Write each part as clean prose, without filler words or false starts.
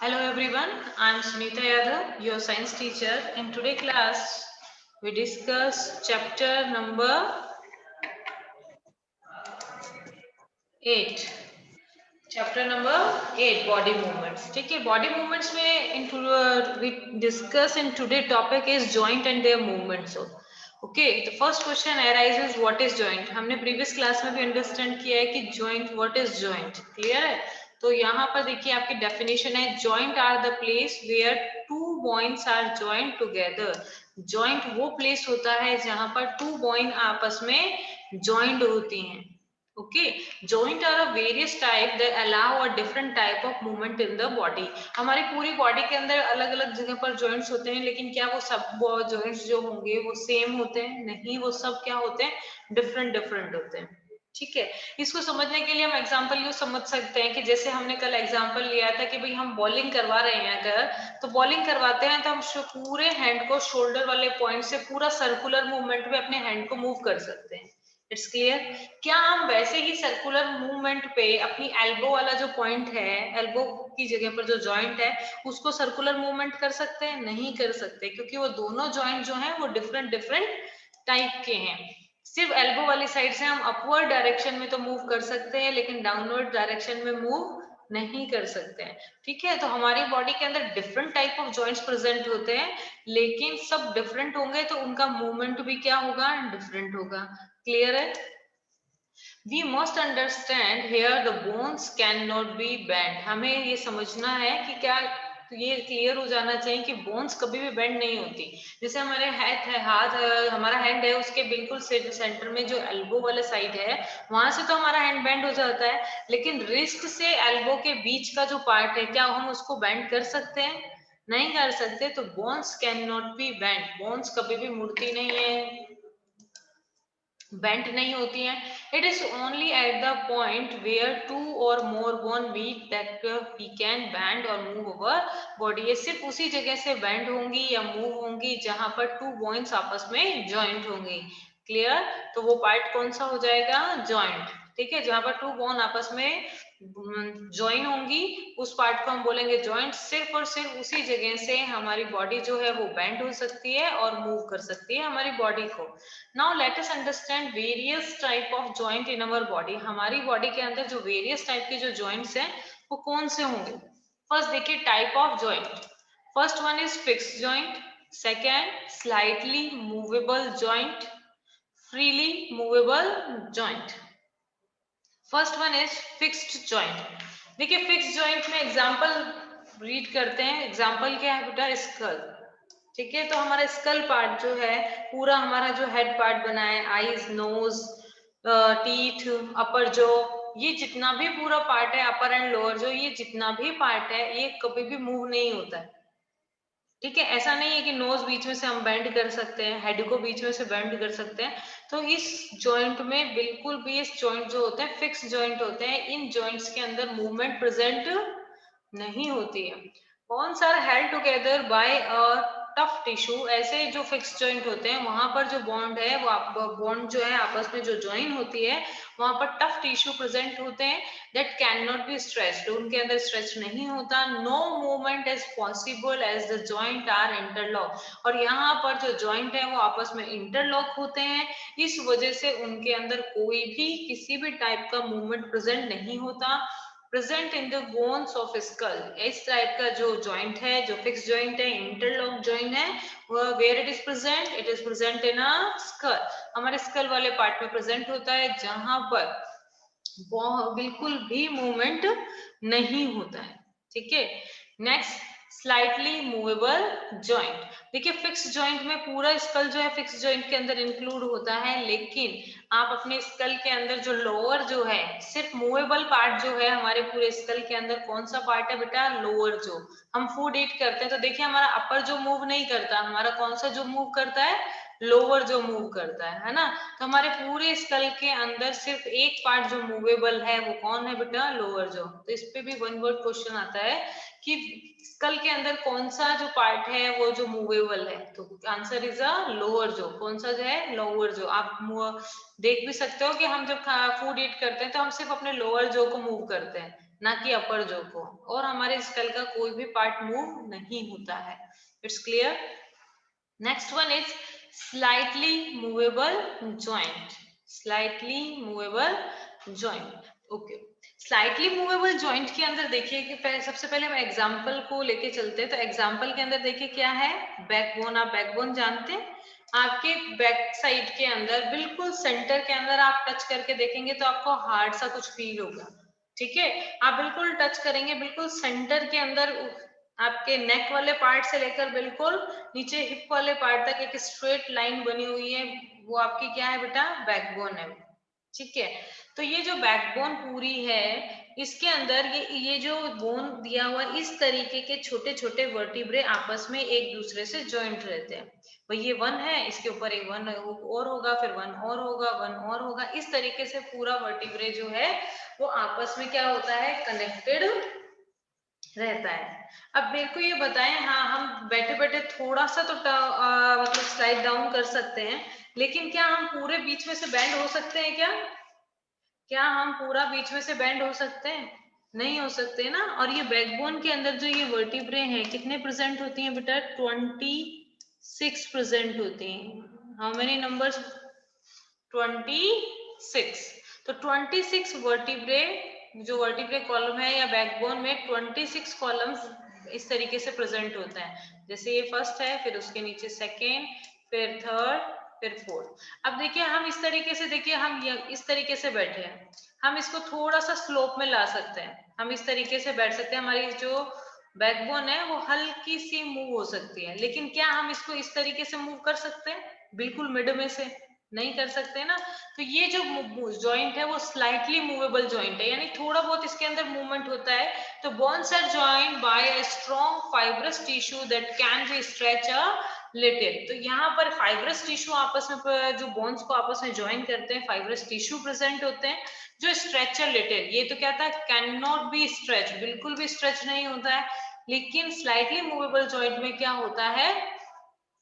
Hello everyone, I am Sunita Yadav, your science teacher. In today's class, we discuss chapter number 8. Chapter number 8 body movements. ठीक है, body movements में we discuss in today topic is joint and their movements. Okay, the first question arises what is joint. हमने previous class में भी understand किया है कि joint what is joint. Clear है? तो यहाँ पर देखिए आपकी डेफिनेशन है, joint are the place where two bones are joint together. Joint वो प्लेस होता है जहां पर टू बॉइंट आपस में जॉइंट होती हैं. Okay, joint are a various type that allow a different type of movement in the body. हमारी पूरी बॉडी के अंदर अलग अलग जगह पर जॉइंट्स होते हैं, लेकिन क्या वो सब जॉइंट्स जो होंगे वो सेम होते हैं? नहीं, वो सब क्या होते हैं? डिफरेंट डिफरेंट होते हैं. ठीक है, इसको समझने के लिए हम एग्जांपल यूज समझ सकते हैं कि जैसे हमने कल एग्जांपल लिया था कि भाई हम बॉलिंग करवा रहे हैं अगर, तो बॉलिंग करवाते हैं तो हम पूरे हैंड को शोल्डर वाले पॉइंट से पूरा सर्कुलर मूवमेंट में अपने हैंड को मूव कर सकते हैं. It's clear. क्या हम वैसे ही सर्कुलर मूवमेंट पे अपनी एल्बो वाला जो पॉइंट है, एल्बो की जगह पर जो जॉइंट है, उसको सर्कुलर मूवमेंट कर सकते हैं? नहीं कर सकते, क्योंकि वो दोनों जॉइंट जो है वो डिफरेंट डिफरेंट टाइप के हैं. सिर्फ एल्बो वाली साइड से हम अपवर्ड डायरेक्शन में तो मूव कर सकते हैं, लेकिन डाउनवर्ड डायरेक्शन में मूव नहीं कर सकते हैं. ठीक है, तो हमारी बॉडी के अंदर different type of joints present होते हैं, लेकिन सब डिफरेंट होंगे तो उनका मूवमेंट भी क्या होगा? डिफरेंट होगा. क्लियर है? We must understand here the bones can not be bend. हमें ये समझना है कि क्या, तो ये क्लियर हो जाना चाहिए कि बोन्स कभी भी बेंड नहीं होती. जैसे हमारे हाथ हमारा हैंड है, उसके बिल्कुल सेंटर में जो एल्बो वाला साइड है, वहां से तो हमारा हैंड बेंड हो जाता है, लेकिन रिस्ट से एल्बो के बीच का जो पार्ट है, क्या हम उसको बेंड कर सकते हैं? नहीं कर सकते. तो bones can not be bend. Bones कभी भी मुड़ती नहीं है, बेंट नहीं होती हैं. It is only at the point where two or more bone meet that we can bend और मूव ओवर बॉडी. ये सिर्फ उसी जगह से बैंड होंगी या मूव होंगी जहां पर टू बोन्स आपस में जॉइंट होंगी. क्लियर? तो वो पार्ट कौन सा हो जाएगा? जॉइंट. ठीक है, जहां पर टू बोन आपस में ज्वाइन होंगी उस पार्ट को हम बोलेंगे जॉइंट. सिर्फ और सिर्फ उसी जगह से हमारी बॉडी जो है वो बेंड हो सकती है और मूव कर सकती है हमारी बॉडी को. Now let us understand various type of joint in our body. हमारी बॉडी के अंदर जो वेरियस टाइप के जो जॉइंट्स हैं वो कौन से होंगे? फर्स्ट देखिए type of joint. First one is fix joint. Second slightly movable joint. Freely movable joint. First one is fixed joint. देखिए फिक्स्ड जॉइंट में एग्जांपल रीड करते हैं. एग्जांपल क्या है बेटा? स्कल. ठीक है, तो हमारा स्कल पार्ट जो है, पूरा हमारा जो हेड पार्ट बना है, आईज, नोज, टीथ, अपर जो, ये जितना भी पूरा पार्ट है, अपर एंड लोअर जो, ये जितना भी पार्ट है, ये कभी भी मूव नहीं होता है. ठीक है, ऐसा नहीं है कि नोज बीच में से हम बेंड कर सकते हैं, हेड को बीच में से बेंड कर सकते हैं. तो इस जॉइंट में बिल्कुल भी, इस जॉइंट जो होते हैं फिक्स जॉइंट होते हैं, इन जॉइंट्स के अंदर मूवमेंट प्रेजेंट नहीं होती है. Bones are held together by a tough tissue. ऐसे जो फिक्स जॉइंट होते हैं वहां पर जो बॉन्ड है, वो बॉन्ड जो है आपस में जो ज्वाइन होती है, वहां पर टफ टिश्यू प्रेजेंट होते हैं that cannot be stretched. उनके अंदर स्ट्रेच नहीं होता. No movement is possible as the joint are interlock. और यहाँ पर जो जॉइंट है वो आपस में इंटरलॉक होते हैं, इस वजह से उनके अंदर कोई भी किसी भी टाइप का मूवमेंट प्रेजेंट नहीं होता. Present in the bones of skull. इस टाइप का जो जॉइंट है, जो फिक्स जॉइंट है, इंटरलॉक जॉइंट है, where it is present? It is present in a skull. हमारे स्कल वाले पार्ट में प्रेजेंट होता है, जहां पर बिल्कुल भी मूवमेंट नहीं होता है. ठीक है, नेक्स्ट स्लाइटली मूवेबल जॉइंट. देखिए फिक्स जॉइंट में पूरा स्कल जो है फिक्स जॉइंट के अंदर इंक्लूड होता है, लेकिन आप अपने स्कल के अंदर जो लोअर जो है, सिर्फ मूवेबल पार्ट जो है हमारे पूरे स्कल के अंदर, कौन सा पार्ट है बेटा? लोअर. जो हम फूड ईट करते हैं तो देखिए हमारा अपर जो मूव नहीं करता, हमारा कौन सा जो मूव करता है? लोअर जो मूव करता है ना. तो हमारे पूरे स्कल के अंदर सिर्फ एक पार्ट जो मूवेबल है वो कौन है बेटा? लोअर जो. तो इस पे भी वन वर्ड क्वेश्चन आता है कि स्कल के अंदर कौन सा जो पार्ट है वो जो मूवेबल है. तो आंसर इज अ लोअर जो. कौन सा जो है? लोअर जो. आप देख भी सकते हो कि हम जब फूड ईट करते हैं तो हम सिर्फ अपने लोअर जो को मूव करते हैं, ना कि अपर जो को, और हमारे स्कल का कोई भी पार्ट मूव नहीं होता है। It's clear. Next one is slightly movable joint. Slightly movable joint, okay. Slightly movable joint के अंदर देखिए कि सबसे पहले हम एग्जांपल को लेके चलते हैं। तो एग्जांपल के अंदर देखिए क्या है, बैकबोन। आप बैकबोन जानते हैं, आपके बैक साइड के अंदर बिल्कुल सेंटर के अंदर आप टच करके देखेंगे तो आपको हार्ड सा कुछ फील होगा, ठीक है। आप बिल्कुल टच करेंगे, बिल्कुल सेंटर के अंदर आपके नेक वाले पार्ट से लेकर बिल्कुल नीचे हिप वाले पार्ट तक एक स्ट्रेट लाइन बनी हुई है, वो आपकी क्या है बेटा, बैकबोन है, ठीक है। तो ये जो बैकबोन पूरी है, इसके अंदर ये जो बोन दिया हुआ, इस तरीके के छोटे छोटे वर्टिब्रे आपस में एक दूसरे से जॉइंट रहते हैं। भाई ये वन है, इसके ऊपर एक वन और होगा, फिर वन और होगा, वन और होगा, इस तरीके से पूरा वर्टिब्रे जो है वो आपस में क्या होता है, कनेक्टेड रहता है। अब मेरे को ये बताएं, हाँ हम बैठे बैठे थोड़ा सा तो मतलब स्लाइड डाउन कर सकते हैं, लेकिन क्या हम पूरे बीच में से बेंड हो सकते हैं क्या? क्या हम पूरा बीच में से बेंड हो सकते हैं? नहीं हो सकते ना। और ये बैकबोन के अंदर जो ये वर्टिब्रे हैं कितने प्रेजेंट होती हैं बेटा? 26 प्रेजेंट होती हैं। How many numbers? 26। तो 26 वर्टिब्रे, जो वर्टिब्रे कॉलम है या बैकबोन में 26 कॉलम्स इस तरीके से प्रेजेंट होता है। जैसे ये फर्स्ट है, फिर उसके नीचे सेकेंड, फिर थर्ड, फिर फोर्थ। अब देखिए हम इस तरीके से, देखिए हम इस तरीके से बैठे हैं, हम इसको थोड़ा सा स्लोप में ला सकते हैं, हम इस तरीके से बैठ सकते हैं। हमारी जो बैकबोन है वो हल्की सी मूव हो सकती है, लेकिन क्या हम इसको इस तरीके से मूव कर सकते हैं बिल्कुल मिड में से? नहीं कर सकते ना। तो ये जो जॉइंट है वो स्लाइटली मूवेबल जॉइंट है, यानी थोड़ा बहुत इसके अंदर मूवमेंट होता है। तो bones are joined by a strong fibrous tissue that can be stretch a little. तो यहाँ पर फाइब्रस टिश्यू आपस में, जो बोन्स को आपस में ज्वाइन करते हैं, फाइब्रस टिश्यू प्रेजेंट होते हैं जो स्ट्रेच अ लिटिल। ये तो क्या था, कैन नॉट बी स्ट्रेच, बिल्कुल भी स्ट्रेच नहीं होता है। लेकिन स्लाइटली मूवेबल जॉइंट में क्या होता है,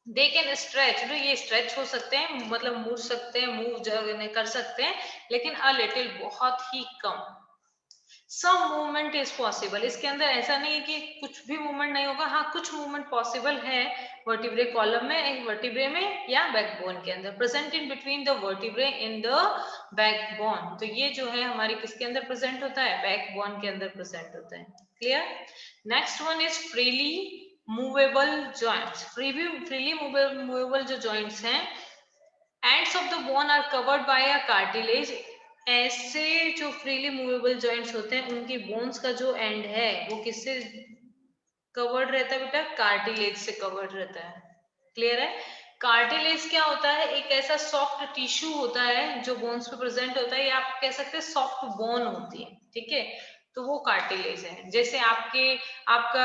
दे कैन स्ट्रेच, तो ये स्ट्रेच हो सकते हैं, मतलब मुड़ सकते हैं, मूव कर सकते हैं, लेकिन अ लिटिल, बहुत ही कम। सम मूवमेंट इज पॉसिबल, इसके अंदर ऐसा नहीं है कि कुछ भी मूवमेंट नहीं होगा, हाँ कुछ मूवमेंट पॉसिबल है वर्टिब्रे कॉलम में, एक वर्टिब्रे में या बैकबोन के अंदर, present in between the vertebrae in the backbone. तो ये जो है हमारी किसके अंदर प्रेजेंट होता है, बैकबोन के अंदर प्रेजेंट होता है। Clear. Next one is freely movable joints. Freely movable जो जॉइंट्स हैं, ends of the bone are covered by a cartilage. ऐसे जो फ्रीली मूवेबल जॉइंट्स होते हैं उनकी बोन्स का जो एंड है वो किससे कवर्ड रहता है बेटा? कार्टिलेज से कवर्ड रहता है। क्लियर है। कार्टिलेज क्या होता है, एक ऐसा सॉफ्ट टिश्यू होता है जो बोन्स पे प्रेजेंट होता है, या आप कह सकते हैं सॉफ्ट बोन होती है, ठीक है। तो वो कार्टिलेज है। जैसे आपका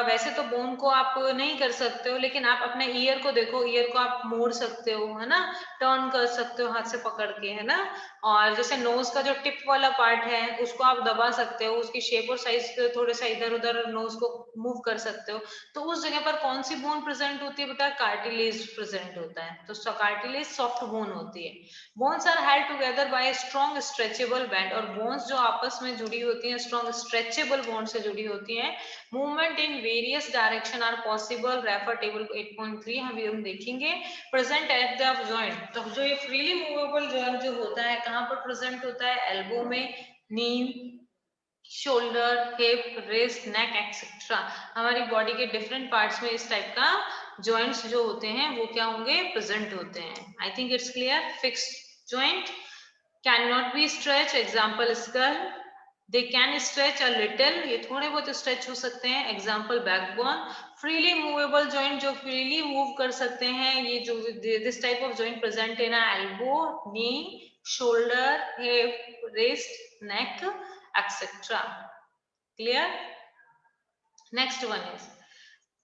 वैसे तो बोन को आप नहीं कर सकते हो, लेकिन आप अपने ईयर को देखो, ईयर को आप मोड़ सकते हो, है ना, टर्न कर सकते हो हाथ से पकड़ के, है ना। और जैसे नोज का जो टिप वाला पार्ट है उसको आप दबा सकते हो, उसकी शेप और साइज थोड़े सा इधर उधर नोज को मूव कर सकते हो। तो उस जगह पर कौन सी बोन प्रेजेंट होती है बेटा? कार्टिलेज प्रेजेंट होता है। तो कार्टिलेज सॉफ्ट बोन होती है। Bones are held together by strong stretchable band, और बोन्स जो आपस में जुड़ी होती हैं स्ट्रॉन्ग स्ट्रेचेबल बोन से जुड़ी होती हैं। Movement in various direction are possible, refer table 8.3 हम देखेंगे। प्रेजेंट एट द जॉइंट, तो जो ये फ्रीली मूवेबल जॉइंट जो होता है कहाँ पर प्रेजेंट होता है? एल्बो में, नी, shoulder, hip, wrist, neck etcetera. हमारी बॉडी के डिफरेंट पार्ट्स में इस टाइप का जॉइंट्स जो होते हैं वो क्या होंगे? प्रेजेंट होते हैं। I think it's clear. Fix joint can not be stretch, example skull. They can stretch a little, ये थोड़े बहुत स्ट्रेच हो सकते हैं, example backbone. Freely movable joint, जो फ्रीली मूव कर सकते हैं, ये जो this type of joint present in elbow, knee, shoulder, hip, wrist, neck etcetera. Clear. Next one is,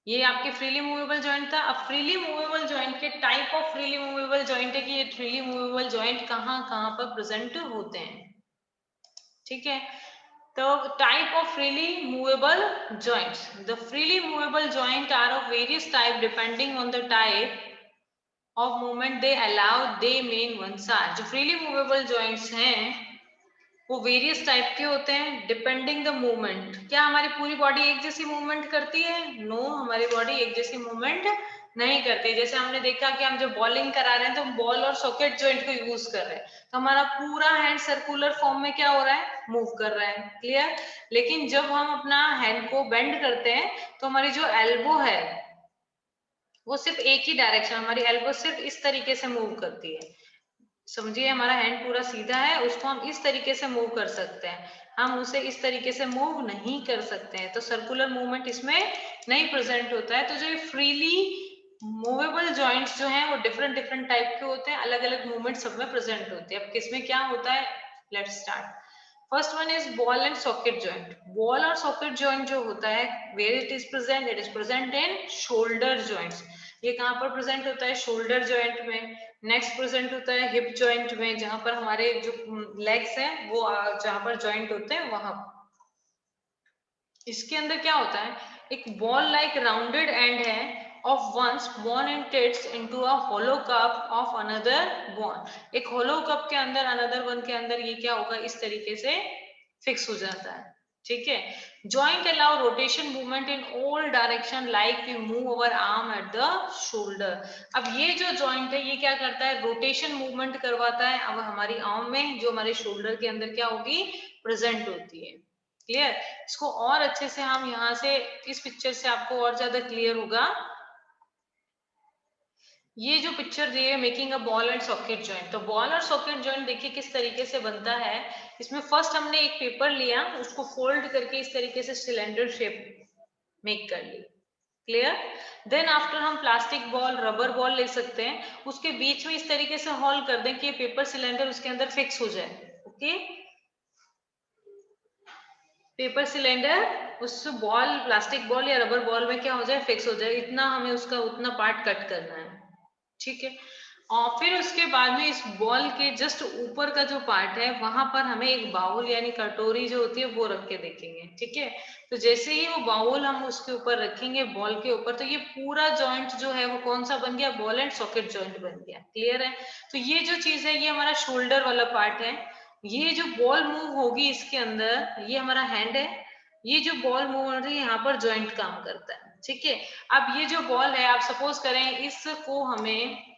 ये आपके फ्रीली मूवेबल जॉइंट था। अब फ्रीली मूवेबल जॉइंट के type of freely movable joint है कि ये फ्रीली मूवेबल जॉइंट कहाँ कहाँ पर प्रेजेंट होते हैं, ठीक है। तो type of freely movable joints, the freely movable joint are of various type depending on the type of movement they allow, they main ones are. जो फ्रीली मूवेबल जॉइंट्स हैं वो वेरियस टाइप के होते हैं डिपेंडिंग द मूवमेंट। क्या हमारी पूरी body एक जैसी मूवमेंट करती है? नो, हमारी बॉडी एक जैसी मूवमेंट नहीं करती। जैसे हमने देखा कि हम जब बॉलिंग करा रहे हैं तो हम बॉल और सॉकेट जॉइंट को यूज कर रहे हैं, तो हमारा पूरा हैंड सर्कुलर फॉर्म में क्या हो रहा है? मूव कर रहा है। क्लियर? लेकिन जब हम अपना हैंड को बेंड करते हैं तो हमारी जो एल्बो है वो सिर्फ एक ही डायरेक्शन, हमारी एल्बो सिर्फ इस तरीके से मूव करती है। समझिए, हमारा हैंड पूरा सीधा है, उसको हम इस तरीके से मूव कर सकते हैं, हम उसे इस तरीके से मूव नहीं कर सकते हैं, तो सर्कुलर मूवमेंट इसमें नहीं प्रेजेंट होता है। तो जो फ्रीली मूवेबल जॉइंट्स जो हैं वो डिफरेंट डिफरेंट टाइप के होते हैं, अलग अलग मूवमेंट सब में प्रेजेंट होते हैं। अब किसमें क्या होता है, let's start. First one is ball and socket joint. Ball और सॉकेट जॉइंट जो होता है, where it is present in shoulder joints. ये कहाँ पर प्रेजेंट होता है? शोल्डर जॉइंट में। नेक्स्ट प्रेजेंट होता है हिप जॉइंट में, जहां पर हमारे जो लेग्स हैं वो जहां पर जॉइंट होते हैं वहां। इसके अंदर क्या होता है, एक बॉल लाइक राउंडेड एंड है of one's bone end fits into a hollow cup of another bone. एक होलो कप के अंदर अनदर वन के अंदर ये क्या होगा, इस तरीके से फिक्स हो जाता है। ठीक है। Joint allow rotation movement in all direction like we move our arm at the shoulder. अब ये जो जॉइंट है ये क्या करता है, रोटेशन मूवमेंट करवाता है। अब हमारी आर्म में जो हमारे शोल्डर के अंदर क्या होगी, प्रेजेंट होती है। क्लियर? इसको और अच्छे से हम यहाँ से इस पिक्चर से आपको और ज्यादा क्लियर होगा। ये जो पिक्चर दी है making a ball and socket joint, तो बॉल और सॉकेट जॉइंट देखिए किस तरीके से बनता है। इसमें फर्स्ट हमने एक पेपर लिया, उसको फोल्ड करके इस तरीके से सिलेंडर शेप मेक कर ली। क्लियर? देन आफ्टर हम प्लास्टिक बॉल, रबर बॉल ले सकते हैं, उसके बीच में इस तरीके से होल कर दें कि ये पेपर सिलेंडर उसके अंदर फिक्स हो जाए। ओके, पेपर सिलेंडर उस बॉल, प्लास्टिक बॉल या रबर बॉल में क्या हो जाए, फिक्स हो जाए। इतना हमें उसका उतना पार्ट कट करना है। ठीक है। और फिर उसके बाद में इस बॉल के जस्ट ऊपर का जो पार्ट है वहां पर हमें एक बाउल यानी कटोरी जो होती है वो रख के देखेंगे। ठीक है। तो जैसे ही वो बाउल हम उसके ऊपर रखेंगे बॉल के ऊपर, तो ये पूरा जॉइंट जो है वो कौन सा बन गया, बॉल एंड सॉकेट जॉइंट बन गया। क्लियर है? तो ये जो चीज है ये हमारा शोल्डर वाला पार्ट है। ये जो बॉल मूव होगी इसके अंदर, ये हमारा हैंड है। ये जो बॉल मूव हो रही है यहाँ पर जॉइंट काम करता है। ठीक है। अब ये जो बॉल है, आप सपोज करें इसको हमें,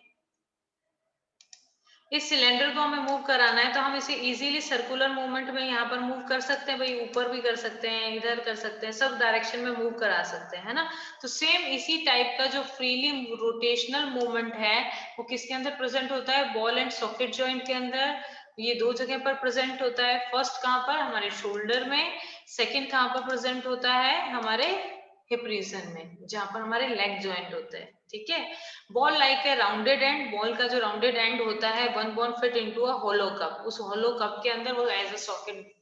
इस सिलेंडर को हमें मूव कराना है, तो हम इसे इजीली सर्कुलर मूवमेंट में यहाँ पर मूव कर सकते हैं। भाई ऊपर भी कर सकते हैं, इधर कर सकते हैं, सब डायरेक्शन में मूव करा सकते हैं, है ना। तो सेम इसी टाइप का जो फ्रीली रोटेशनल मूवमेंट है वो किसके अंदर प्रेजेंट होता है, बॉल एंड सॉकेट जॉइंट के अंदर। ये दो जगह पर प्रेजेंट होता है। फर्स्ट कहाँ पर, हमारे शोल्डर में। सेकेंड कहाँ पर प्रेजेंट होता है, हमारे हिप रीजन में, जहां पर हमारे लेग जॉइंट होते हैं। ठीक है। बॉल लाइक है राउंडेड एंड, बॉल का जो राउंडेड एंड होता है one bone fit into a hollow cup, उस होलो कप के अंदर वो एज अ सॉकेट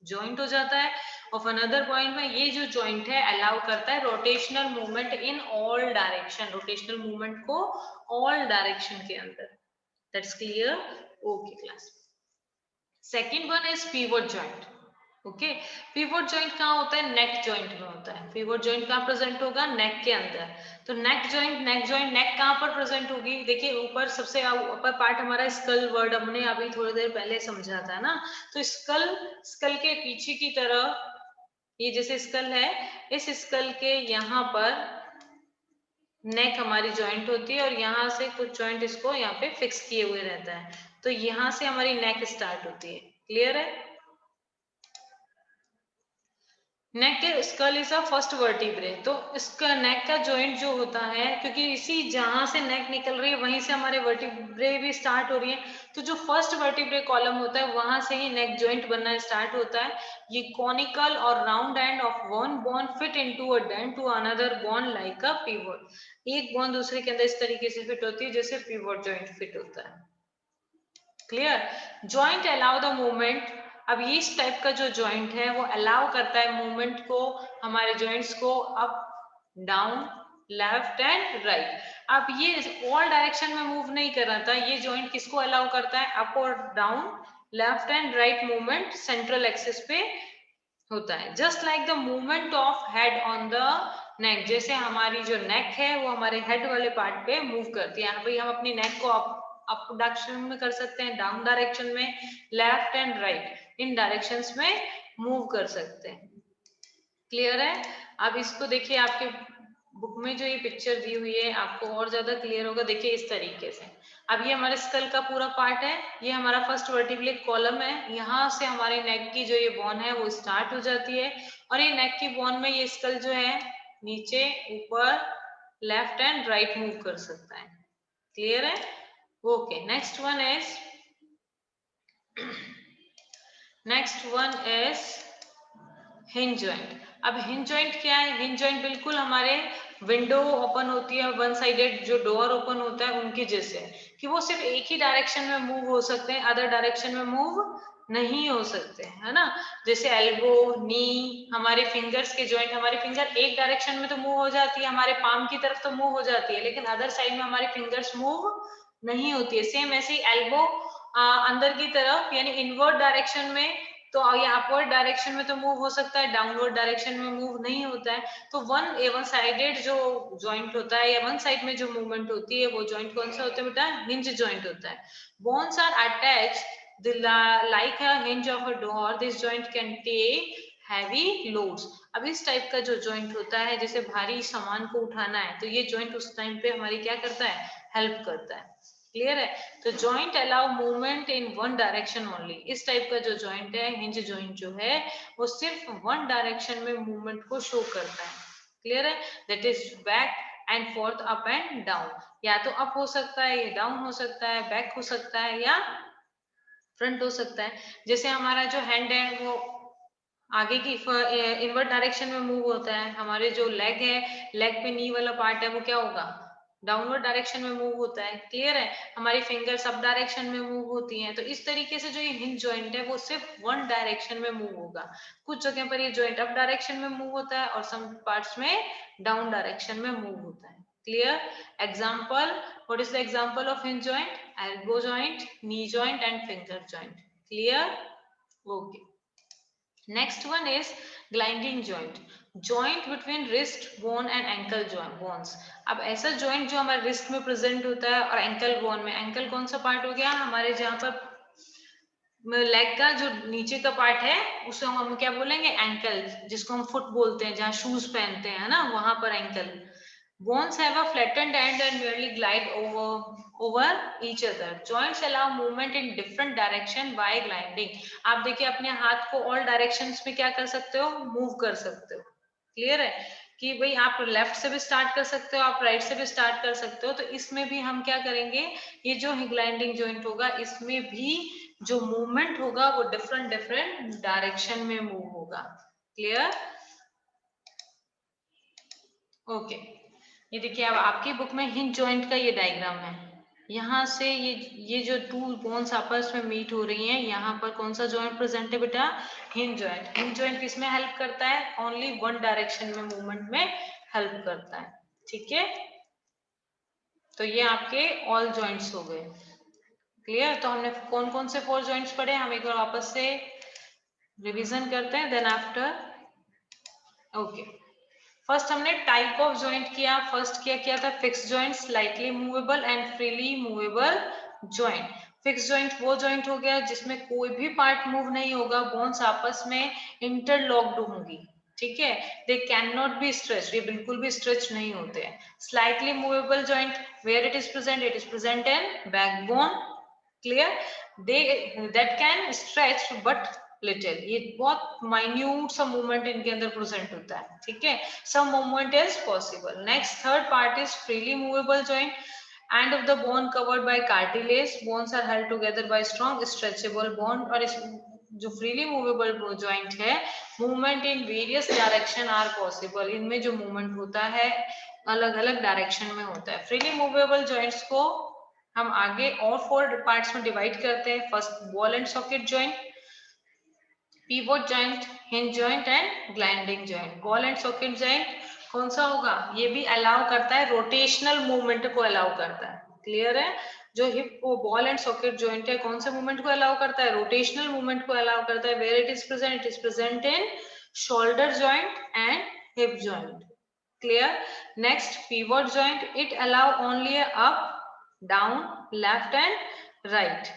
जॉइंट हो जाता है। ऑफ अनदर पॉइंट में ये जो जॉइंट है अलाउ करता है rotational movement in all direction, rotational movement को ऑल डायरेक्शन के अंदर। That's clear? Okay class. Second one is pivot joint. Okay, pivot joint कहाँ होता है, नेक जॉइंट में होता है। पिवट जॉइंट कहाँ प्रेजेंट होगा, नेक के अंदर। तो नेक जॉइंट नेक कहाँ पर प्रेजेंट होगी, देखिए ऊपर सबसे ऊपर पार्ट हमारा स्कल वर्ड हमने अभी थोड़ी देर पहले समझा था ना। तो स्कल, स्कल के पीछे की तरह ये जैसे स्कल है, इस स्कल के यहाँ पर नेक हमारी जॉइंट होती है और यहाँ से कुछ जॉइंट इसको यहाँ पे फिक्स किए हुए रहता है। तो यहाँ से हमारी नेक स्टार्ट होती है। क्लियर है? नेक के skull is a first vertebrae. तो इसका नेक का जॉइंट जो होता है, क्योंकि इसी जहां से नेक निकल रही है वहीं से हमारे वर्टिब्रे भी स्टार्ट हो रही है, तो जो फर्स्ट वर्टिब्रे कॉलम होता है वहां से ही नेक जॉइंट बनना स्टार्ट होता है। ये कॉनिकल और round end of one bone fit into a dent to another bone like a pivot. एक बोन दूसरे के अंदर इस तरीके से फिट होती है जैसे पिवट जॉइंट फिट होता है। Clear? Joint allow the movement. अब ये इस टाइप का जो जॉइंट है वो अलाउ करता है मूवमेंट को, हमारे जॉइंट्स को up down left and right. अब ये ऑल डायरेक्शन में मूव नहीं कर रहा था, ये जॉइंट किसको अलाउ करता है, अप और down left and right movement central axis पे होता है। Just like the movement of head on the neck, जैसे हमारी जो नेक है वो हमारे हेड वाले पार्ट पे मूव करती है। भाई हम अपनी नेक को अप डायरेक्शन में कर सकते हैं, डाउन डायरेक्शन में, left and right in directions में मूव कर सकते हैं। क्लियर है? अब इसको देखिए, आपके बुक में जो ये पिक्चर दी हुई है आपको और ज्यादा क्लियर होगा। देखिए इस तरीके से, अब ये हमारे स्कल का पूरा पार्ट है, ये हमारा फर्स्ट वर्टिब्रल कॉलम है, यहाँ से हमारे नेक की जो ये बोन है वो स्टार्ट हो जाती है, और ये नेक की बोन में ये स्कल जो है नीचे ऊपर लेफ्ट एंड राइट मूव कर सकता है। क्लियर है? Okay, next one is hinge joint. अब हिंज जॉइंट क्या है? हिंज जॉइंट बिल्कुल हमारे विंडो ओपन होती है, वन साइडेड जो डोर ओपन होता है उनके जैसे, कि वो सिर्फ एक ही डायरेक्शन में मूव हो सकते हैं, अदर डायरेक्शन में मूव नहीं हो सकते, है ना। जैसे एल्बो, नी, हमारे फिंगर्स के जॉइंट, हमारी फिंगर एक डायरेक्शन में तो मूव हो जाती है, हमारे पाम की तरफ तो मूव हो जाती है, लेकिन अदर साइड में हमारी फिंगर्स मूव नहीं होती है। सेम ऐसे ही एल्बो अंदर की तरफ यानी इनवर्ड डायरेक्शन में, तो ये अपवर्ड डायरेक्शन में तो मूव हो सकता है, डाउनवर्ड डायरेक्शन में मूव नहीं होता है। तो वन साइडेड जो जॉइंट होता है या वन साइड में जो मूवमेंट होती है वो जॉइंट कौन सा होता है बेटा? हिंज जॉइंट होता है। Bones are attached like a hinge of a door. This joint can take heavy loads. अब इस टाइप का जो जॉइंट होता है, जैसे भारी सामान को उठाना है, तो ये जॉइंट उस टाइम पे हमारी क्या करता है? हेल्प करता है। क्लियर है? तो joint allow movement in one direction only. इस टाइप का जो जॉइंट है, हिंज जॉइंट जो है, वो सिर्फ वन डायरेक्शन में मूवमेंट को शो करता है। क्लियर है? That is back and fourth, up and down. या तो अप हो सकता है, या डाउन हो सकता है, बैक हो सकता है, या फ्रंट हो सकता है। जैसे हमारा जो हैंड है वो आगे की इनवर्ट डायरेक्शन में मूव होता है, हमारे जो लेग है, लेग पे नी वाला पार्ट है वो क्या होगा? डाउनवर्ड डायरेक्शन में मूव होता है। क्लियर है? हमारी फिंगर सब डायरेक्शन में मूव होती हैं। तो इस तरीके से जो ये हिंज जॉइंट है वो सिर्फ वन डायरेक्शन में मूव होगा। कुछ जगह पर ये जॉइंट अप डायरेक्शन में मूव होता है और सम पार्ट्स में डाउन डायरेक्शन में मूव होता है। Clear? Example, what is the example of hinge joint? Elbow joint, knee joint and finger joint. Clear? Okay, next one is gliding joint, joint between wrist bone and ankle joint bones। अब ऐसा joint जो हमारे wrist में present होता है और ankle bone में, ankle कौन सा part हो गया? हमारे जहाँ पर लेग का जो नीचे का पार्ट है उसे हम क्या बोलेंगे? एंकल, जिसको हम फुट बोलते हैं, जहाँ शूज पहनते हैं ना, वहां पर ankle. Bones have a flattened end and merely glide over each other. Joints allow movement in different direction by gliding. आप देखिए अपने हाथ को all directions में क्या कर सकते हो? मूव कर सकते हो। क्लियर है? कि भाई आप लेफ्ट से भी स्टार्ट कर सकते हो, आप राइट से भी स्टार्ट कर सकते हो। तो इसमें भी हम क्या करेंगे? ये जो ग्लाइडिंग जॉइंट होगा, इसमें भी जो मूवमेंट होगा वो डिफरेंट डिफरेंट डायरेक्शन में मूव होगा। क्लियर? ओके, ये देखिए अब आपकी बुक में हिंज जॉइंट का ये डायग्राम है। यहाँ से ये जो टू बोन्स आपस में मीट हो रही हैं, यहाँ पर कौन सा जॉइंट प्रेजेंट है बेटा? Hinge joint. हिंज जॉइंट किसमें हेल्प करता है? ओनली वन डायरेक्शन में मूवमेंट में हेल्प करता है। ठीक है, तो ये आपके ऑल जॉइंट्स हो गए। क्लियर? तो हमने कौन कौन से फोर जॉइंट्स पढ़े, हम एक बार वापस से रिवीजन करते हैं, देन आफ्टर। ओके, फर्स्ट हमने टाइप ऑफ जॉइंट किया। फर्स्ट क्या था? Fix joint, slightly movable and freely movable joint. Fix joint वो जॉइंट हो गया जिसमें कोई भी पार्ट मूव नहीं होगा, बोन्स आपस में इंटरलॉक्ड होंगी। ठीक है, they can not be stretch, ये बिल्कुल भी स्ट्रेच नहीं होते हैं। Slightly movable joint, where it is present? It is present in backbone. Clear? They that can stretch but little, ये बहुत माइन्यूट सा मूवमेंट इनके अंदर प्रेजेंट होता है। ठीक है, some movement is possible. Next third part is freely movable joint, end of the bone covered by cartilage, bones are held together by strong stretchable bond. और इस जो फ्रीली मूवेबल जॉइंट है, movement in various direction are possible, इनमें जो movement होता है अलग अलग डायरेक्शन में होता है। फ्रीली मूवेबल जॉइंट्स को हम आगे और फोर पार्ट्स में डिवाइड करते हैं। First, ball and socket joint, pivot joint, hinge joint and gliding joint. Ball and socket joint कौन सा होगा? ये भी अलाउ करता है, रोटेशनल मूवमेंट को अलाउ करता है। क्लियर है? जो हिप को बॉल एंड सॉकेट जॉइंट है, कौन से मूवमेंट को अलाउ करता है? रोटेशनल मूवमेंट को अलाउ करता है। Where it is present? It is present in shoulder joint and hip joint. Clear? Next, pivot joint, it allow only a up, down, left and right.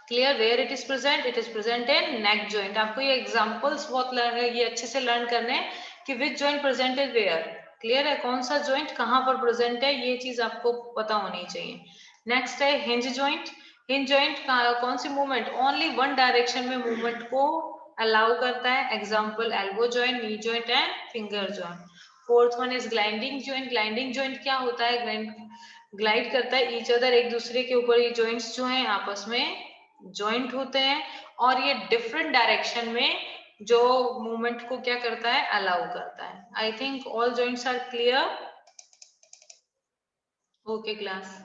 Clear? Where it is present? It is present in neck joint. आपको ये examples बहुत ये अच्छे से learn करने हैं कि which joint present is where. Clear है? कौन सा जॉइंट कहाँ पर प्रेजेंट है, ये चीज आपको पता होनी चाहिए। नेक्स्ट है हिंज जॉइंट। हिंज जॉइंट कौन सी मूवमेंट? ओनली वन डायरेक्शन में मूवमेंट को अलाउ करता है। Example elbow joint, knee joint and finger joint. Fourth one is gliding joint. Gliding joint क्या होता है? ग्लाइड करता है ईच अदर, एक दूसरे के ऊपर। ये जॉइंट्स जो हैं आपस में जॉइंट होते हैं और ये डिफरेंट डायरेक्शन में जो मूवमेंट को क्या करता है? अलाउ करता है। I think all joints are clear. Okay class.